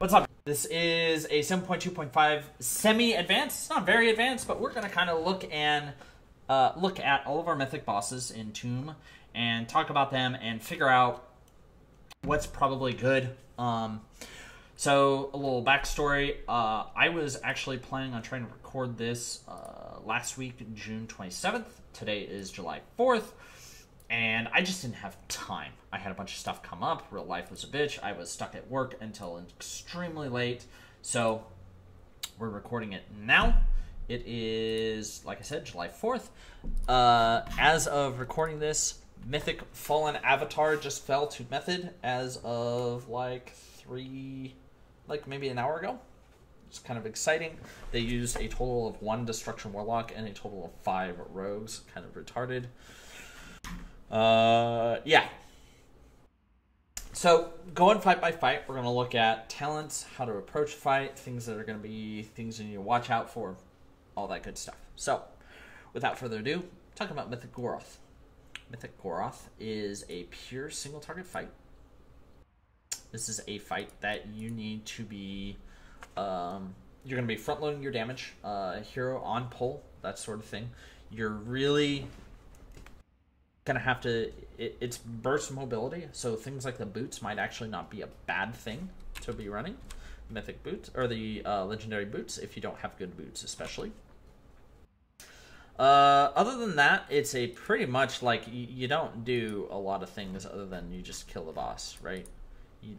What's up? This is a 7.2.5 semi-advanced. It's not very advanced, but we're going to kind of look at all of our mythic bosses in Tomb and talk about them and figure out what's probably good. So a little backstory. I was actually planning on trying to record this last week, June 27th. Today is July 4th. And I just didn't have time. I had a bunch of stuff come up. Real life was a bitch. I was stuck at work until extremely late. So we're recording it now. It is, like I said, July 4th. As of recording this, Mythic Fallen Avatar just fell to Method as of maybe an hour ago. It's kind of exciting. They used a total of 1 Destruction Warlock and a total of 5 Rogues. Kind of retarded. Yeah. So, going fight by fight, we're going to look at talents, how to approach fight, things that are going to be things you need to watch out for, all that good stuff. So, without further ado, talking about Mythic Goroth. Mythic Goroth is a pure single target fight. This is a fight that you need to be, you're going to be front loading your damage, hero on pull, that sort of thing. You're really gonna have to, it's burst mobility, so things like the boots might actually not be a bad thing to be running. Mythic boots, or the legendary boots, if you don't have good boots especially. Other than that, it's a pretty much like, you don't do a lot of things other than you just kill the boss, right?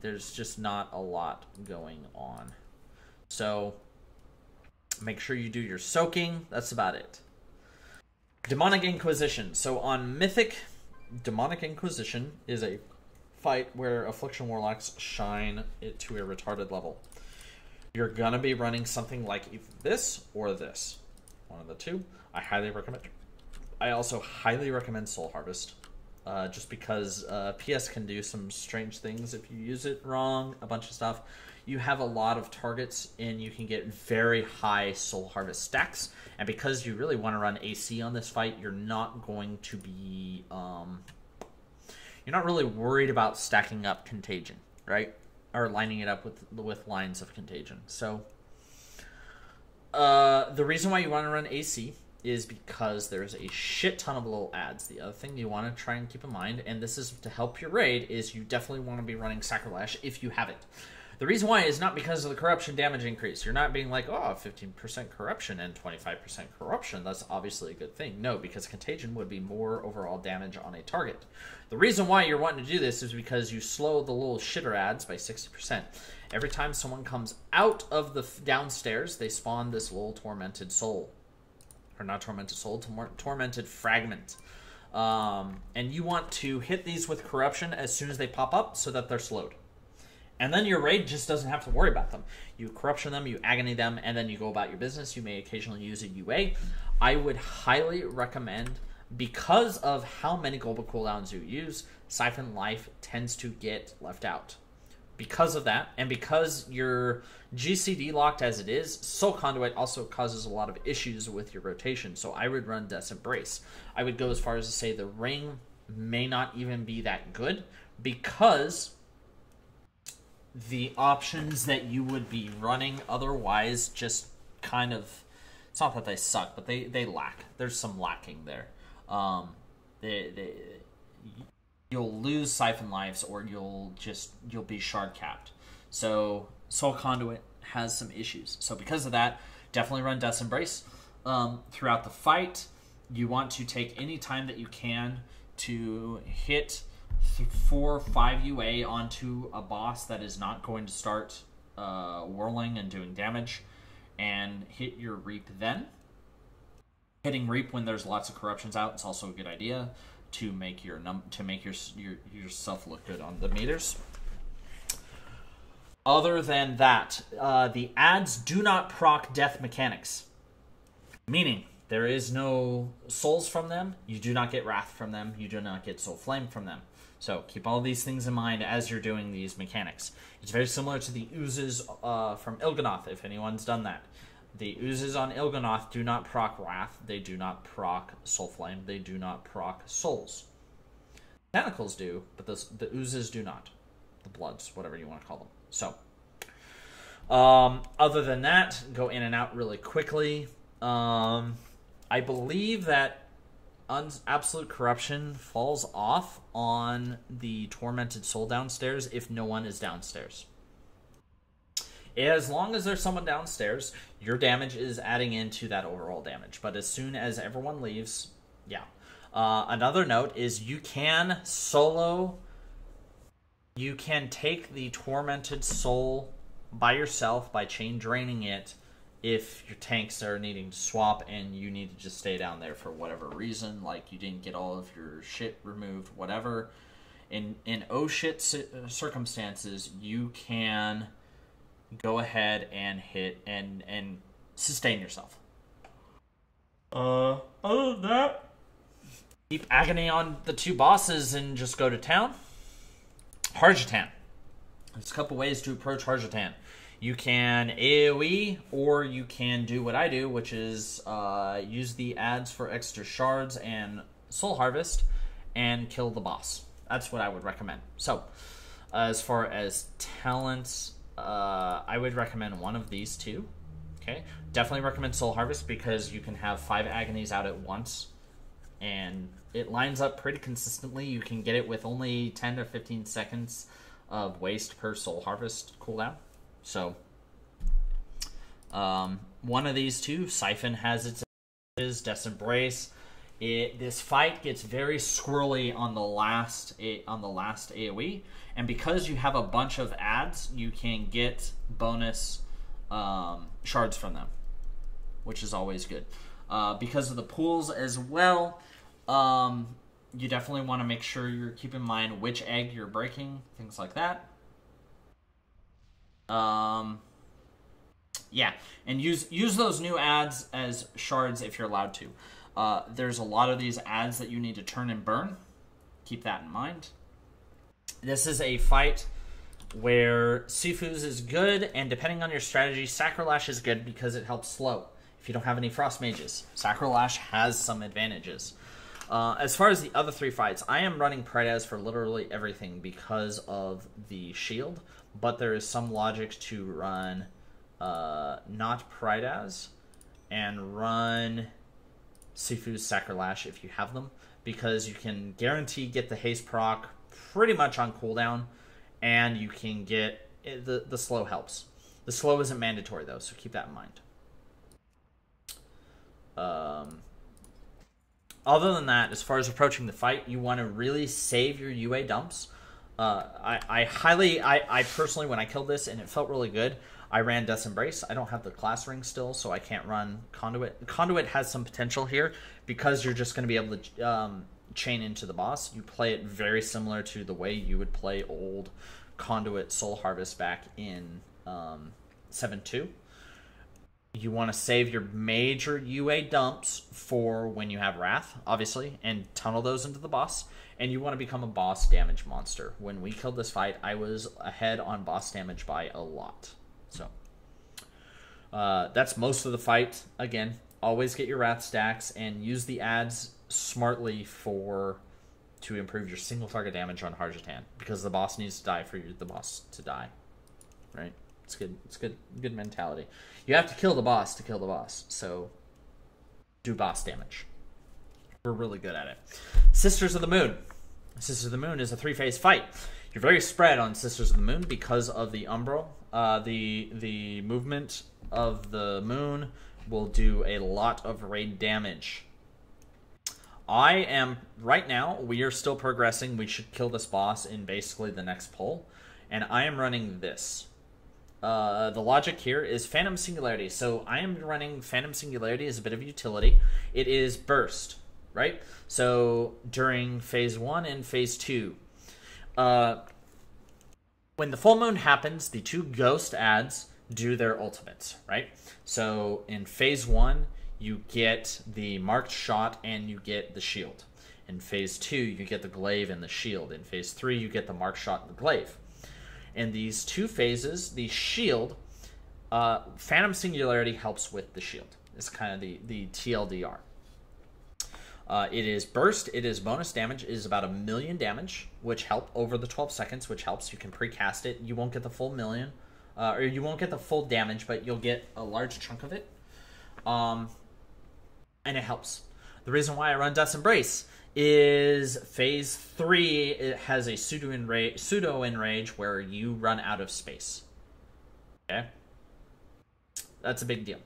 There's just not a lot going on. So, make sure you do your soaking, that's about it. Demonic Inquisition. So on Mythic, Demonic Inquisition is a fight where Affliction Warlocks shine it to a retarded level. You're gonna be running something like either this or this. One of the two. I highly recommend. I also highly recommend Soul Harvest. Just because PS can do some strange things if you use it wrong, a bunch of stuff. You have a lot of targets and you can get very high Soul Harvest stacks. And because you really want to run AC on this fight, you're not going to be, you're not really worried about stacking up Contagion, right? Or lining it up with lines of Contagion. So, the reason why you want to run AC is because there's a shit ton of little ads. The other thing you want to try and keep in mind, and this is to help your raid, is you definitely want to be running Sacrilege if you have it. The reason why is not because of the corruption damage increase. You're not being like, oh, 15% corruption and 25% corruption. That's obviously a good thing. No, because Contagion would be more overall damage on a target. The reason why you're wanting to do this is because you slow the little shitter ads by 60%. Every time someone comes out of the downstairs, they spawn this little tormented soul. Or not tormented soul, tormented fragment. And you want to hit these with corruption as soon as they pop up so that they're slowed. And then your raid just doesn't have to worry about them. You corruption them, you agony them, and then you go about your business. You may occasionally use a UA. I would highly recommend, because of how many global cooldowns you use, Siphon Life tends to get left out. Because of that, and because you're GCD locked as it is, Soul Conduit also causes a lot of issues with your rotation. So I would run Death's Embrace. I would go as far as to say the ring may not even be that good, because the options that you would be running otherwise just kind of, it's not that they suck, but they lack. There's some lacking there. You'll lose Siphon Lives, or you'll be shard capped. So Soul Conduit has some issues. So because of that, definitely run Death's Embrace. Throughout the fight, you want to take any time that you can to hit 4 or 5 UA onto a boss that is not going to start whirling and doing damage, and hit your Reap then. Hitting Reap when there's lots of corruptions out is also a good idea to make yourself look good on the meters. Other than that, the ads do not proc death mechanics, meaning there is no souls from them, you do not get wrath from them, you do not get soul flame from them. So keep all these things in mind as you're doing these mechanics. It's very similar to the oozes from Il'gynoth, if anyone's done that. The oozes on Il'gynoth do not proc wrath, they do not proc soul flame, they do not proc souls. Tentacles do, but the oozes do not. The bloods, whatever you want to call them. So, Other than that, go in and out really quickly. I believe that Absolute Corruption falls off on the Tormented Soul downstairs if no one is downstairs. As long as there's someone downstairs, your damage is adding into that overall damage. But as soon as everyone leaves, yeah. Another note is you can take the Tormented Soul by yourself by chain draining it if your tanks are needing to swap and you need to just stay down there for whatever reason, like you didn't get all of your shit removed, whatever. In oh shit circumstances, you can go ahead and hit and sustain yourself. Other than that, keep agony on the two bosses and just go to town. Harjatan. There's a couple ways to approach Harjatan. You can AoE, or you can do what I do, which is use the ads for extra shards and soul harvest and kill the boss. That's what I would recommend. So, as far as talents, I would recommend one of these two. Okay, definitely recommend soul harvest because you can have 5 agonies out at once, and it lines up pretty consistently. You can get it with only 10 to 15 seconds of waste per soul harvest cooldown. So, one of these two, Siphon has its Death's Embrace. This fight gets very squirrely on the last AoE, and because you have a bunch of ads, you can get bonus shards from them, which is always good. Because of the pools as well, you definitely want to make sure you're keeping in mind which egg you're breaking, things like that. Yeah, and use those new ads as shards if you're allowed to. There's a lot of these ads that you need to turn and burn. Keep that in mind. This is a fight where Sifu's is good, and depending on your strategy, Sacrolash is good because it helps slow. If you don't have any Frost Mages, Sacrolash has some advantages. As far as the other 3 fights, I am running Prydaz for literally everything because of the shield, but there is some logic to run not Prydaz and run Sifu's Sacrolash if you have them, because you can guarantee get the haste proc pretty much on cooldown, and you can get the slow helps. The slow isn't mandatory though, so keep that in mind. Other than that, as far as approaching the fight, you want to really save your UA dumps. I personally, when I killed this and it felt really good, I ran Death's Embrace. I don't have the class ring still, so I can't run Conduit. Conduit has some potential here because you're just going to be able to chain into the boss. You play it very similar to the way you would play old Conduit Soul Harvest back in 7.2. You want to save your major UA dumps for when you have Wrath, obviously, and tunnel those into the boss. And you want to become a boss damage monster. When we killed this fight, I was ahead on boss damage by a lot. So, that's most of the fight. Again, always get your Wrath stacks and use the ads smartly to improve your single target damage on Harjatan, because the boss needs to die for the boss to die. Right? It's good. It's good mentality. You have to kill the boss to kill the boss. So, do boss damage. We're really good at it. Sisters of the Moon. Sisters of the Moon is a 3-phase fight. You're very spread on Sisters of the Moon because of the Umbral. The movement of the moon will do a lot of raid damage. Right now, we are still progressing. We should kill this boss in basically the next pull. And I am running this. The logic here is Phantom Singularity. So I am running Phantom Singularity as a bit of utility. It is burst, right? So during phase 1 and phase 2, when the full moon happens, the 2 ghost ads do their ultimates, right? So in phase 1, you get the marked shot and you get the shield. In phase 2, you get the glaive and the shield. In phase 3, you get the marked shot and the glaive. In these 2 phases, the shield, Phantom Singularity helps with the shield. It's kind of the TLDR. It is burst, it is bonus damage, it is about 1,000,000 damage, which help over the 12 seconds, which helps. You can precast it. You won't get the full 1,000,000 or you won't get the full damage, but you'll get a large chunk of it. And it helps. The reason why I run Death's Embrace is phase 3. It has a pseudo enrage where you run out of space. Okay, that's a big deal.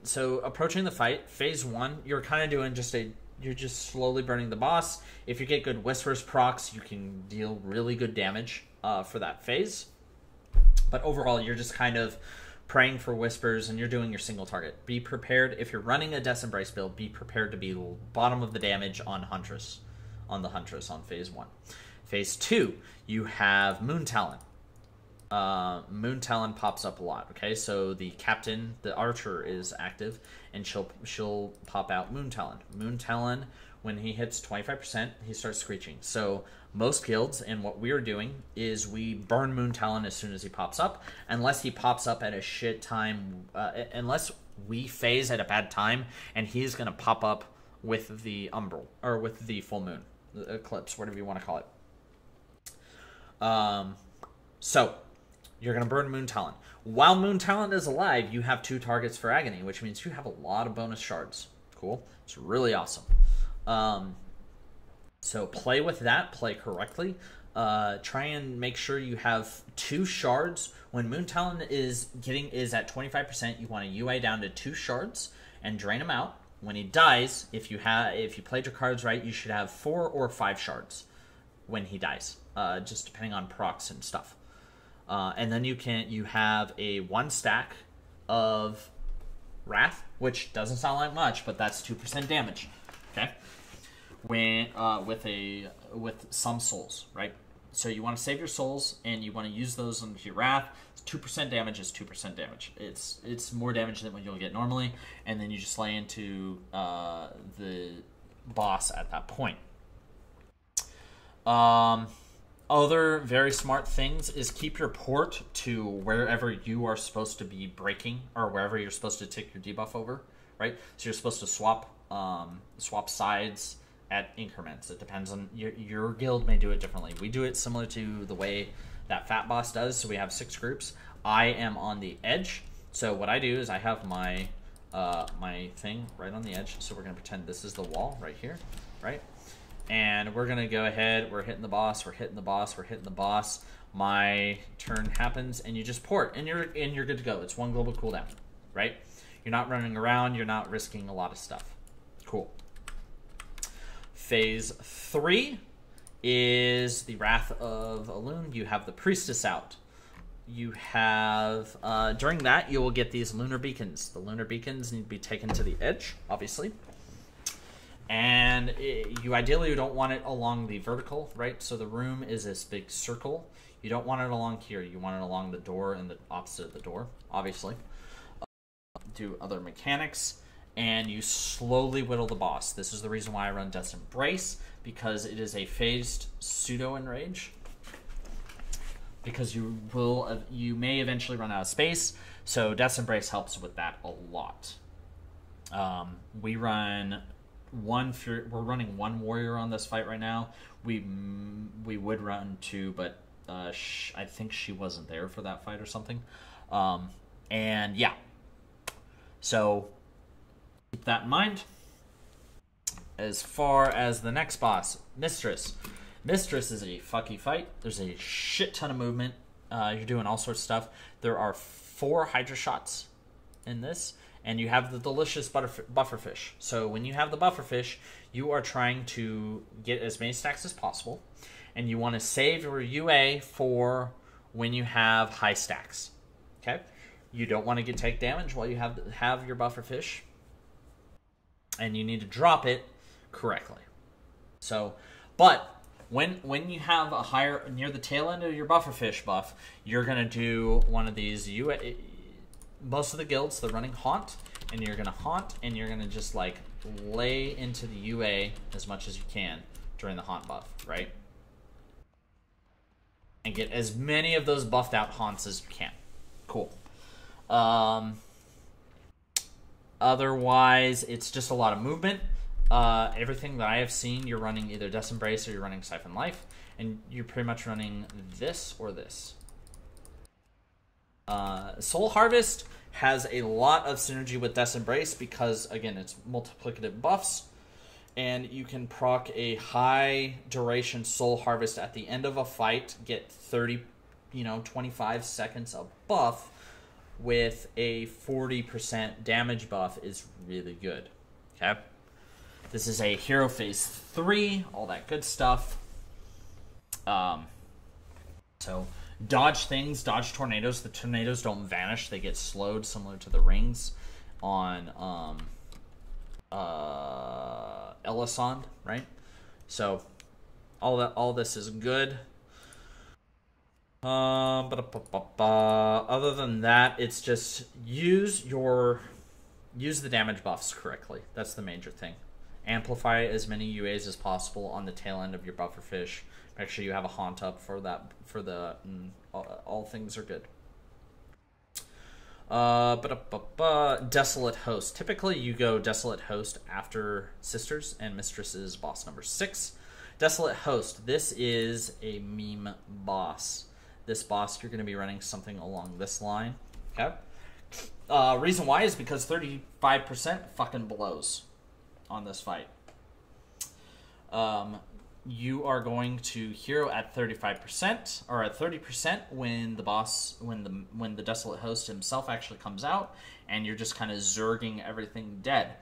So approaching the fight, phase 1, you're kind of doing you're just slowly burning the boss. If you get good Whispers procs, you can deal really good damage for that phase. But overall, you're just kind of praying for Whispers, and you're doing your single target. Be prepared, if you're running a Death's Embrace build, be prepared to be bottom of the damage on the Huntress on phase 1. Phase 2, you have Moon Talon. Moon Talon pops up a lot. Okay, so the captain, the archer, is active, and she'll pop out Moon Talon. Moon Talon, when he hits 25%, he starts screeching. So most guilds, and what we're doing, is we burn Moon Talon as soon as he pops up, unless he pops up at a shit time, unless we phase at a bad time, and he's gonna pop up with the umbral, or with the full moon, the eclipse, whatever you want to call it. So you're going to burn Moon Talon. While Moon Talon is alive, you have 2 targets for Agony, which means you have a lot of bonus shards. Cool. It's really awesome. So play with that. Play correctly. Try and make sure you have 2 shards. When Moon Talon is at 25%, you want to UA down to 2 shards and drain him out. When he dies, if you played your cards right, you should have 4 or 5 shards when he dies, just depending on procs and stuff. And then you have a 1 stack of Wrath, which doesn't sound like much, but that's 2% damage. Okay, with some souls, right? So you want to save your souls, and you want to use those into your Wrath. 2% damage is 2% damage. It's more damage than what you'll get normally, and then you just lay into the boss at that point. Other very smart things is keep your port to wherever you are supposed to be breaking, or wherever you're supposed to tick your debuff over, right? So you're supposed to swap sides at increments. It depends on your guild may do it differently. We do it similar to the way that Fat Boss does. So we have 6 groups. I am on the edge. So what I do is I have my my thing right on the edge. So we're gonna pretend this is the wall right here, right? And we're gonna go ahead, we're hitting the boss, we're hitting the boss, we're hitting the boss. My turn happens, and you just port, and you're good to go. It's 1 global cooldown, right? You're not running around, you're not risking a lot of stuff. Cool. Phase 3 is the Wrath of Elune. You have the Priestess out. You have, during that, you will get these lunar beacons. The lunar beacons need to be taken to the edge, obviously. And you ideally don't want it along the vertical, right? So the room is this big circle. You don't want it along here. You want it along the door and the opposite of the door, obviously. Do other mechanics, and you slowly whittle the boss. This is the reason why I run Death's Embrace, because it is a phased pseudo enrage. Because you may eventually run out of space, so Death's Embrace helps with that a lot. We're running 1 warrior on this fight right now. We would run 2, but I think she wasn't there for that fight or something. And yeah, so keep that in mind. As far as the next boss, Mistress. Mistress is a fucky fight. There's a shit ton of movement. You're doing all sorts of stuff. There are 4 Hydra shots in this. And you have the delicious bufferfish. So when you have the bufferfish, you are trying to get as many stacks as possible. And you want to save your UA for when you have high stacks. Okay? You don't want to take damage while you have your bufferfish. And you need to drop it correctly. So, but when you have a higher, near the tail end of your bufferfish buff, you're going to do one of these UA. Most of the guilds, they're running Haunt, and you're going to Haunt, and you're going to just, like, lay into the UA as much as you can during the Haunt buff, right? And get as many of those buffed out Haunts as you can. Cool. Otherwise, it's just a lot of movement. Everything that I have seen, you're running either Death Embrace or you're running Siphon Life, and you're pretty much running this or this. Soul Harvest has a lot of synergy with Death Embrace because, again, it's multiplicative buffs, and you can proc a high duration Soul Harvest at the end of a fight, get 30, 25 seconds of buff with a 40% damage buff is really good. Okay? This is a hero phase 3, all that good stuff. So dodge things, dodge tornadoes. The tornadoes don't vanish; they get slowed, similar to the rings on Elisand, right? So all this is good. Other than that, it's just use the damage buffs correctly. That's the major thing. Amplify as many UAs as possible on the tail end of your buffer fish. Make sure you have a haunt up for that. All things are good. Desolate Host. Typically, you go Desolate Host after Sisters, and Mistress is boss number 6. Desolate Host. This is a meme boss. This boss, you're going to be running something along this line. Okay. Reason why is because 35% fucking blows on this fight. You are going to hero at 35% or at 30% when the boss, when the Desolate Host himself actually comes out, and you're just kind of zerging everything dead.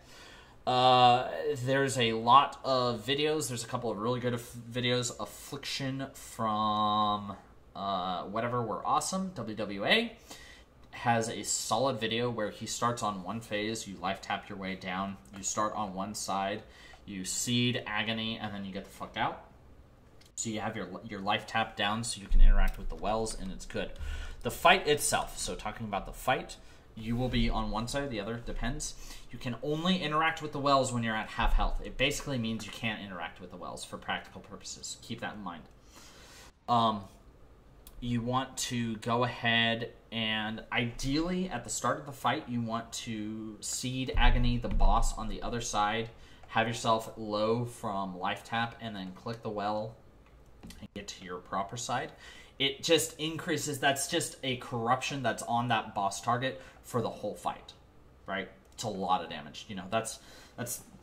There's a lot of videos. There's a couple of really good videos. Affliction from Whatever We're Awesome, WWA, has a solid video where he starts on one phase, you life tap your way down, you start on one side, you seed Agony, and then you get the fuck out. So you have your life tap down so you can interact with the wells, and it's good. The fight itself, so talking about the fight, you will be on one side or the other, depends. You can only interact with the wells when you're at half health. It basically means you can't interact with the wells for practical purposes. Keep that in mind. You want to go ahead and ideally at the start of the fight, you want to seed Agony, the boss, on the other side. Have yourself low from life tap and then click the well and get to your proper side. It just increases, that's just a corruption that's on that boss target for the whole fight, right? It's a lot of damage. That's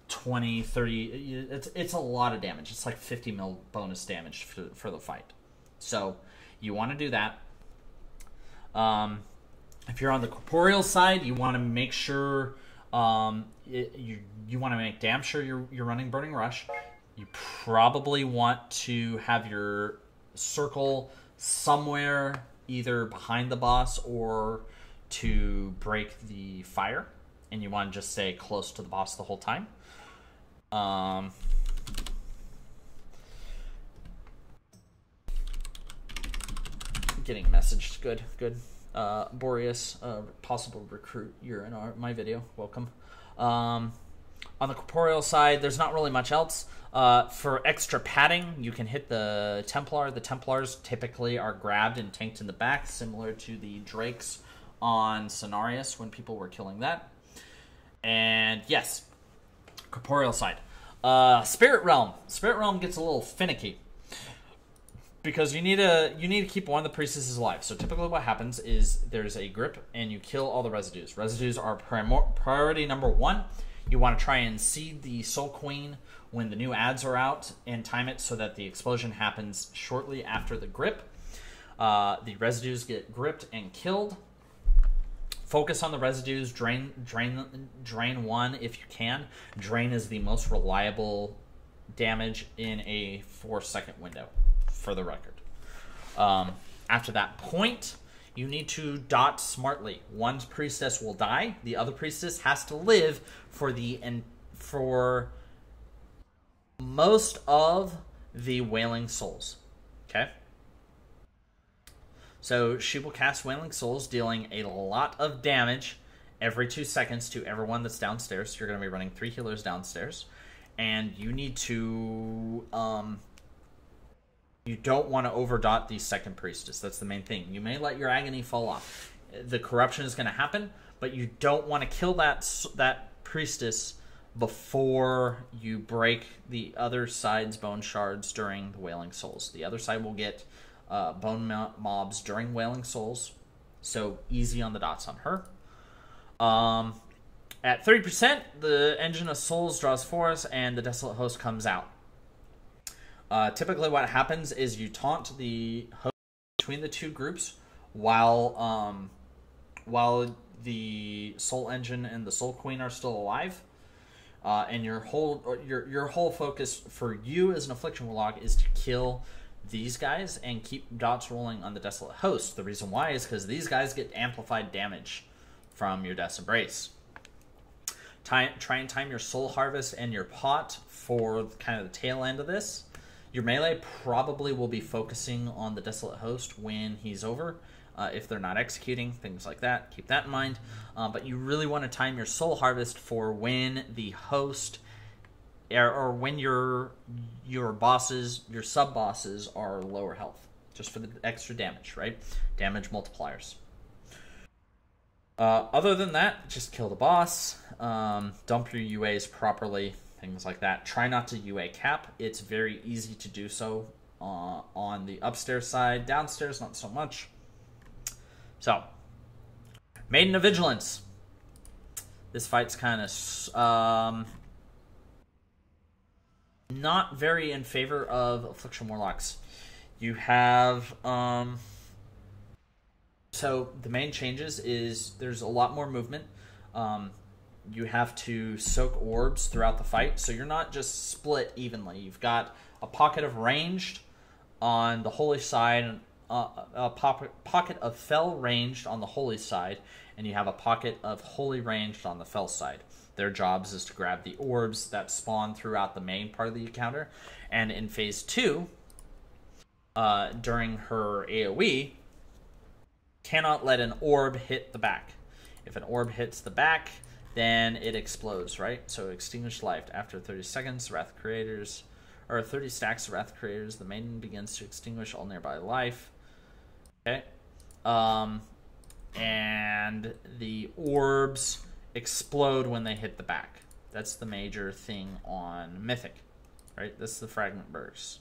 20, 30, it's a lot of damage. It's like 50 mil bonus damage for the fight. So you want to do that. If you're on the corporeal side, you want to make sure you want to make damn sure you're running Burning Rush. You probably want to have your circle somewhere either behind the boss or to break the fire, and you want to just stay close to the boss the whole time. Getting messaged. Good. Boreas, possible recruit. You're in my video. Welcome. On the corporeal side, there's not really much else. For extra padding, you can hit the Templar. The Templars typically are grabbed and tanked in the back, similar to the Drakes on Cenarius when people were killing that. And yes, corporeal side. Spirit Realm. Spirit Realm gets a little finicky, because you need to keep one of the priestesses alive. So typically what happens is there's a grip and you kill all the residues. Residues are priority number 1. You want to try and seed the Soul Queen when the new ads are out and time it so that the explosion happens shortly after the grip. The residues get gripped and killed. Focus on the residues. Drain 1 if you can. Drain is the most reliable damage in a 4-second window, for the record. After that point, you need to dot smartly. One priestess will die. The other priestess has to live for most of the Wailing Souls. Okay? So she will cast Wailing Souls, dealing a lot of damage every 2 seconds to everyone that's downstairs. You're going to be running 3 healers downstairs. And you need to... you don't want to overdot the second priestess. That's the main thing. You may let your Agony fall off. The corruption is going to happen, but you don't want to kill that priestess before you break the other side's bone shards during the Wailing Souls. The other side will get bone mobs during Wailing Souls, so easy on the dots on her. At 30%, the Engine of Souls draws force and the Desolate Host comes out. Typically what happens is you taunt the host between the two groups while the Soul Engine and the Soul Queen are still alive. And your whole focus for you as an Affliction Warlock is to kill these guys and keep dots rolling on the Desolate Host. The reason why is because these guys get amplified damage from your Death's Embrace. Try and time your Soul Harvest and your pot for kind of the tail end of this. Your melee probably will be focusing on the Desolate Host when he's over. If they're not executing, things like that, keep that in mind. But you really want to time your Soul Harvest for when the host, or when your bosses, your sub-bosses are lower health. Just for the extra damage, right? Damage multipliers. Other than that, just kill the boss. Dump your UAs properly, things like that. Try not to UA cap. It's very easy to do so on the upstairs side. Downstairs, not so much. So, Maiden of Vigilance. This fight's kind of not very in favor of Affliction Warlocks. You have so the main changes is there's a lot more movement. You have to soak orbs throughout the fight, so you're not just split evenly. You've got a pocket of ranged on the holy side, and a pocket of fell ranged on the holy side, and you have a pocket of holy ranged on the fell side. Their jobs is to grab the orbs that spawn throughout the main part of the encounter. And in phase 2, during her AoE, cannot let an orb hit the back. If an orb hits the back, then it explodes, right? So extinguish life. After 30 seconds, Wrath Creators, or 30 stacks of Wrath Creators, the maiden begins to extinguish all nearby life. Okay. And the orbs explode when they hit the back. That's the major thing on Mythic, right? This is the Fragment Burst.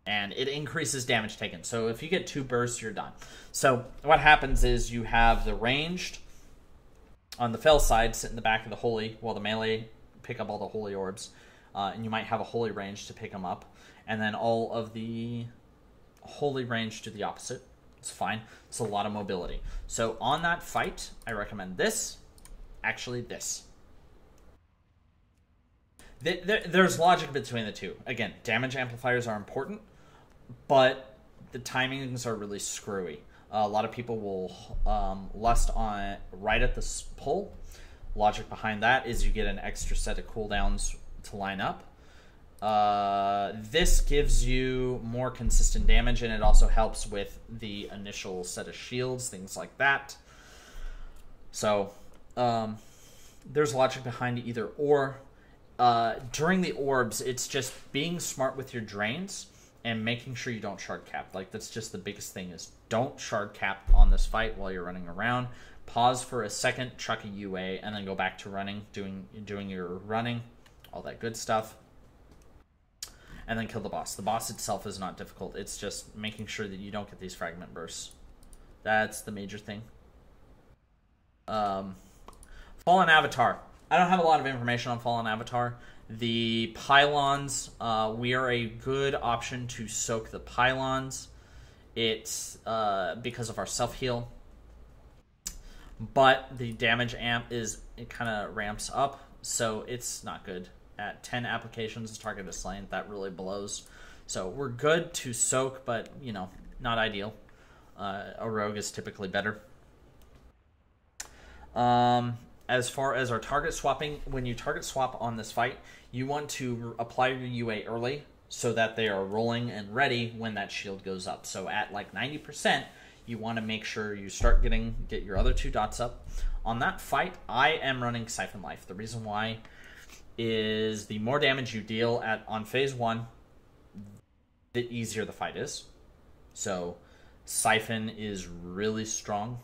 And it increases damage taken. So if you get 2 bursts, you're done. So what happens is you have the ranged on the fell side sit in the back of the holy, while the melee pick up all the holy orbs. And you might have a holy range to pick them up. And then all of the holy range to the opposite. It's fine. It's a lot of mobility. So on that fight, I recommend this. Actually, this. There's logic between the two. Again, damage amplifiers are important, but the timings are really screwy. A lot of people will lust on it right at the pull. Logic behind that is you get an extra set of cooldowns to line up. This gives you more consistent damage, and it also helps with the initial set of shields, things like that. So there's logic behind either or. During the orbs, it's just being smart with your drains and making sure you don't shard cap. Like, that's just the biggest thing, is don't shard cap on this fight while you're running around. Pause for a second, chuck a UA, and then go back to running, doing your running, all that good stuff. And then kill the boss. The boss itself is not difficult. It's just making sure that you don't get these fragment bursts. That's the major thing. Fallen Avatar. I don't have a lot of information on Fallen Avatar. The pylons, we are a good option to soak the pylons. It's because of our self-heal. But the damage amp it kind of ramps up, so it's not good. At 10 applications, the target is slain. That really blows. So we're good to soak, but, you know, not ideal. A rogue is typically better. As far as our target swapping, when you target swap on this fight, you want to apply your UA early so that they are rolling and ready when that shield goes up. So at like 90%, you want to make sure you start get your other 2 dots up. On that fight, I am running Siphon Life. The reason why is the more damage you deal on phase 1, the easier the fight is. So Siphon is really strong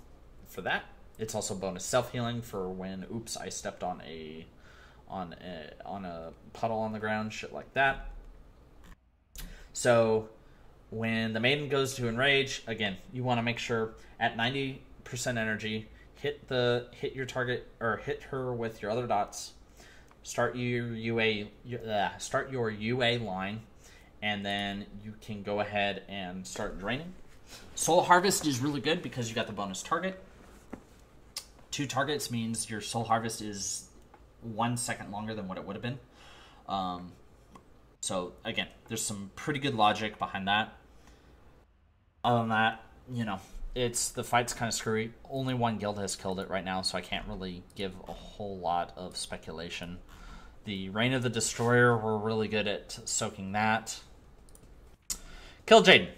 for that. It's also bonus self-healing for when, oops, I stepped on a puddle on the ground, shit like that. So when the maiden goes to enrage, again, you want to make sure at 90% energy, hit your target, or hit her with your other dots. Start your UA line, and then you can go ahead and start draining. Soul Harvest is really good because you got the bonus target. 2 targets means your Soul Harvest is 1 second longer than what it would have been. So again, there's some pretty good logic behind that. Other than that, the fight's kind of screwy. Only one guild has killed it right now, so I can't really give a whole lot of speculation. The Reign of the Destroyer, we're really good at soaking that. Kill Jaden.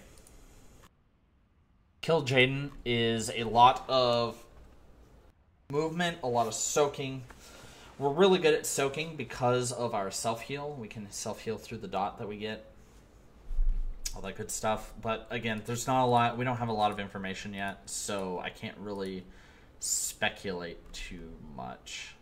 Kill Jaden is a lot of movement, a lot of soaking. We're really good at soaking because of our self-heal. We can self-heal through the dot that we get. All that good stuff. But again, there's not a lot. We don't have a lot of information yet, so I can't really speculate too much.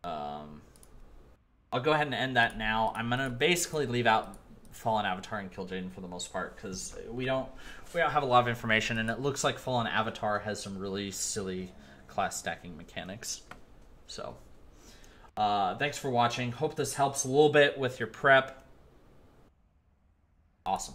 I'll go ahead and end that now. I'm going to basically leave out Fallen Avatar and Kill Jaden for the most part because we don't have a lot of information, and it looks like Fallen Avatar has some really silly class stacking mechanics. So, thanks for watching. Hope this helps a little bit with your prep. Awesome.